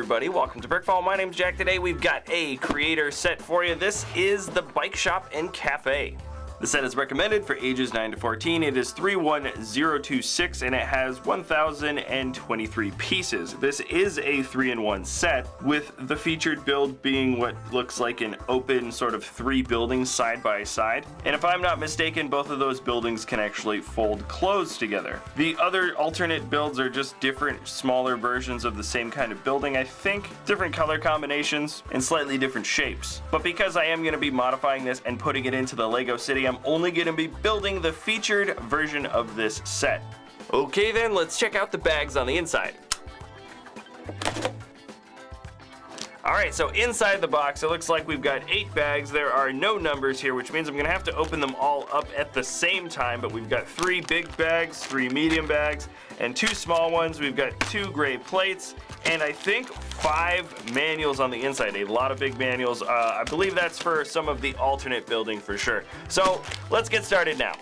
everybody, welcome to BrickVault. My name's Jack. Today we've got a creator set for you. This is the Bike Shop and Cafe. The set is recommended for ages 9 to 14. It is 31026 and it has 1,023 pieces. This is a 3-in-1 set with the featured build being what looks like an open sort of 3 buildings side by side. And if I'm not mistaken, both of those buildings can actually fold closed together. The other alternate builds are just different smaller versions of the same kind of building, I think, different color combinations and slightly different shapes. But because I am going to be modifying this and putting it into the Lego City, I'm only going to be building the featured version of this set. Okay then, let's check out the bags on the inside. Alright, so inside the box, it looks like we've got 8 bags. There are no numbers here, which means I'm going to have to open them all up at the same time, but we've got 3 big bags, 3 medium bags, and 2 small ones. We've got 2 gray plates, and I think 5 manuals on the inside, a lot of big manuals. I believe that's for some of the alternate building for sure. So let's get started now.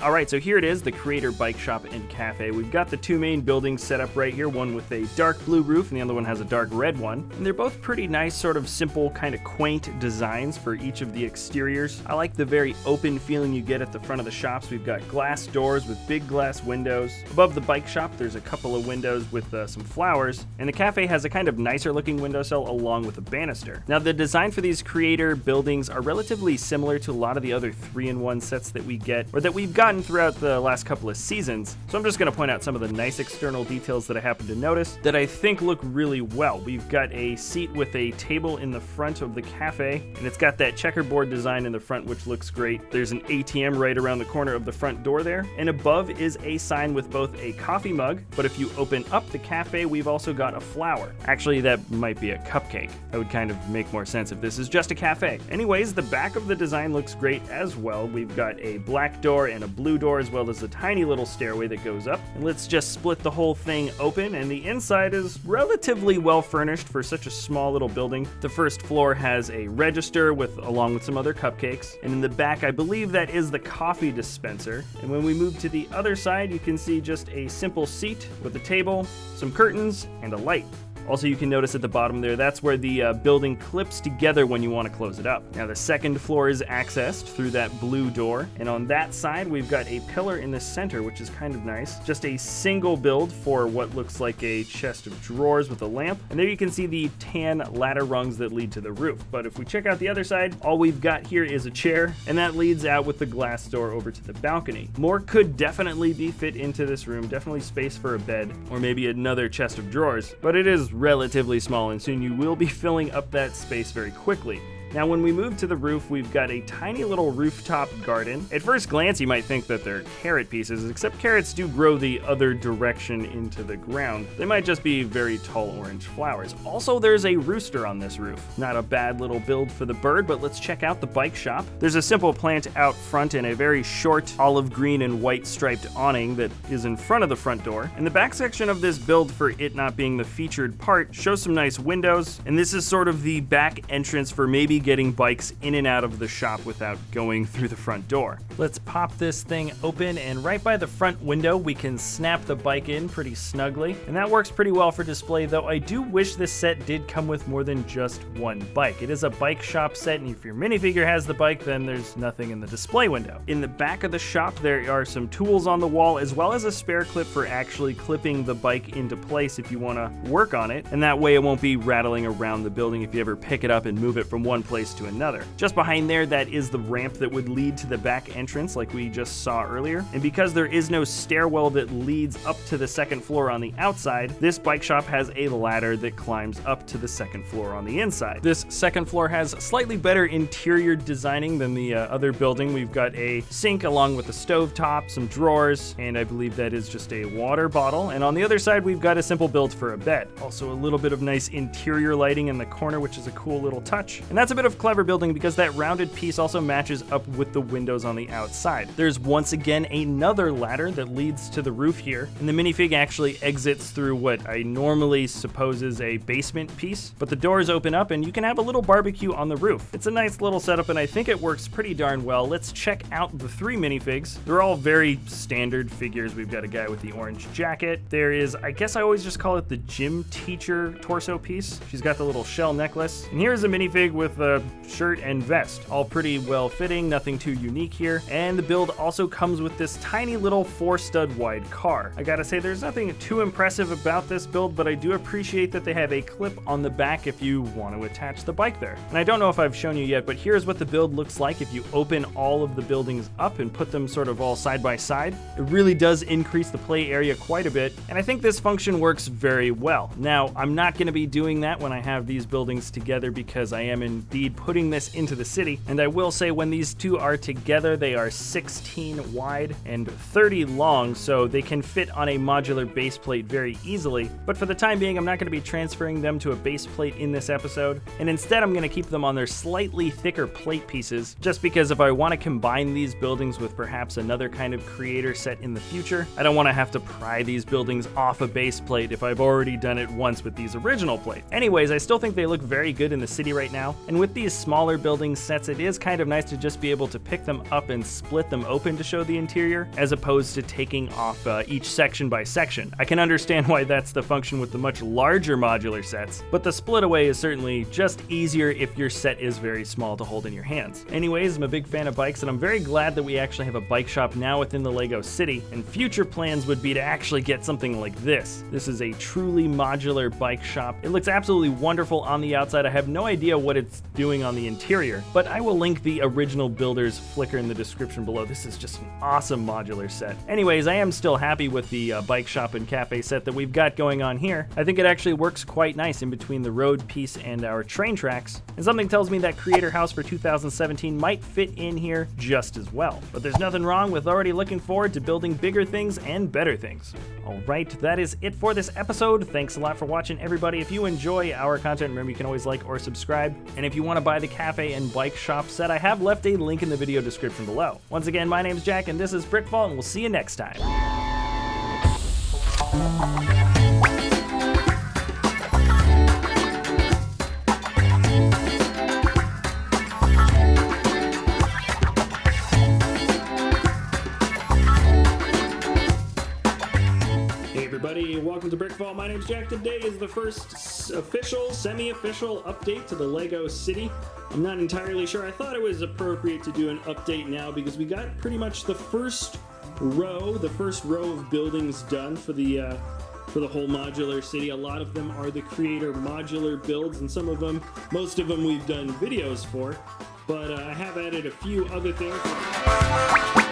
Alright, so here it is, the Creator Bike Shop and Cafe. We've got the 2 main buildings set up right here, one with a dark blue roof and the other one has a dark red one. And they're both pretty nice, sort of simple, kind of quaint designs for each of the exteriors. I like the very open feeling you get at the front of the shops. We've got glass doors with big glass windows. Above the bike shop, there's a couple of windows with some flowers. And the cafe has a kind of nicer looking windowsill along with a banister. Now, the design for these Creator buildings are relatively similar to a lot of the other 3-in-1 sets that we get, or that we've gotten throughout the last couple of seasons. So I'm just going to point out some of the nice external details that I happen to notice that I think look really well. We've got a seat with a table in the front of the cafe, and it's got that checkerboard design in the front, which looks great. There's an ATM right around the corner of the front door there, and above is a sign with both a coffee mug, but if you open up the cafe, we've also got a flower. Actually, that might be a cupcake. That would kind of make more sense if this is just a cafe. Anyways, the back of the design looks great as well. We've got a black door and a blue door, as well as a tiny little stairway that goes up. And let's just split the whole thing open, and the inside is relatively well furnished for such a small little building. The first floor has a register along with some other cupcakes, and in the back I believe that is the coffee dispenser. And when we move to the other side, you can see just a simple seat with a table, some curtains, and a light. Also, you can notice at the bottom there, that's where the building clips together when you want to close it up. Now, the second floor is accessed through that blue door, and on that side, we've got a pillar in the center, which is kind of nice. Just a single build for what looks like a chest of drawers with a lamp, and there you can see the tan ladder rungs that lead to the roof. But if we check out the other side, all we've got here is a chair, and that leads out with the glass door over to the balcony. More could definitely be fit into this room, definitely space for a bed, or maybe another chest of drawers, but it is relatively small, and soon you will be filling up that space very quickly. Now when we move to the roof, we've got a tiny little rooftop garden. At first glance, you might think that they're carrot pieces, except carrots do grow the other direction into the ground. They might just be very tall orange flowers. Also, there's a rooster on this roof. Not a bad little build for the bird, but let's check out the bike shop. There's a simple plant out front and a very short olive green and white striped awning that is in front of the front door. And the back section of this build, for it not being the featured part, shows some nice windows, and this is sort of the back entrance for maybe getting bikes in and out of the shop without going through the front door. Let's pop this thing open, and right by the front window we can snap the bike in pretty snugly, and that works pretty well for display, though I do wish this set did come with more than just one bike. It is a bike shop set, and if your minifigure has the bike, then there's nothing in the display window. In the back of the shop there are some tools on the wall, as well as a spare clip for actually clipping the bike into place if you want to work on it, and that way it won't be rattling around the building if you ever pick it up and move it from one place to another. Just behind there, that is the ramp that would lead to the back entrance like we just saw earlier, and because there is no stairwell that leads up to the second floor on the outside, this bike shop has a ladder that climbs up to the second floor on the inside. This second floor has slightly better interior designing than the other building. We've got a sink along with a stove top, some drawers, and I believe that is just a water bottle, and on the other side we've got a simple build for a bed. Also a little bit of nice interior lighting in the corner, which is a cool little touch, and that's a bit of clever building because that rounded piece also matches up with the windows on the outside. There's once again another ladder that leads to the roof here, and the minifig actually exits through what I normally suppose is a basement piece, but the doors open up and you can have a little barbecue on the roof. It's a nice little setup and I think it works pretty darn well. Let's check out the three minifigs. They're all very standard figures. We've got a guy with the orange jacket. There is, I guess I always just call it the gym teacher torso piece. She's got the little shell necklace. And here's a minifig with a shirt and vest. All pretty well fitting, nothing too unique here. And the build also comes with this tiny little 4-stud wide car. I gotta say, there's nothing too impressive about this build, but I do appreciate that they have a clip on the back if you want to attach the bike there. And I don't know if I've shown you yet, but here's what the build looks like if you open all of the buildings up and put them sort of all side by side. It really does increase the play area quite a bit, and I think this function works very well. Now, I'm not going to be doing that when I have these buildings together because I am indeed putting this into the city, and I will say when these two are together, they are 16 wide and 30 long, so they can fit on a modular base plate very easily, but for the time being, I'm not going to be transferring them to a base plate in this episode, and instead I'm going to keep them on their slightly thicker plate pieces, just because if I want to combine these buildings with perhaps another kind of creator set in the future, I don't want to have to pry these buildings off a base plate if I've already done it once with these original plates. Anyways, I still think they look very good in the city right now, and with these smaller building sets, it is kind of nice to just be able to pick them up and split them open to show the interior, as opposed to taking off each section by section. I can understand why that's the function with the much larger modular sets, but the split away is certainly just easier if your set is very small to hold in your hands. Anyways, I'm a big fan of bikes, and I'm very glad that we actually have a bike shop now within the LEGO City, and future plans would be to actually get something like this. This is a truly modular bike shop. It looks absolutely wonderful on the outside. I have no idea what it's doing on the interior, but I will link the original builder's flicker in the description below. This is just an awesome modular set. Anyways, I am still happy with the bike shop and cafe set that we've got going on here. I think it actually works quite nice in between the road piece and our train tracks, and something tells me that Creator House for 2017 might fit in here just as well. But there's nothing wrong with already looking forward to building bigger things and better things. Alright, that is it for this episode. Thanks a lot for watching, everybody. If you enjoy our content, remember you can always like or subscribe. And if you want to buy the cafe and bike shop set, I have left a link in the video description below. Once again, my name's Jack, and this is BrickVault, and we'll see you next time. Welcome to BrickVault. My name's Jack. Today is the first official, semi-official update to the LEGO City. I'm not entirely sure. I thought it was appropriate to do an update now because we got pretty much the first row of buildings done for the whole modular city. A lot of them are the creator modular builds, and most of them we've done videos for, but I have added a few other things.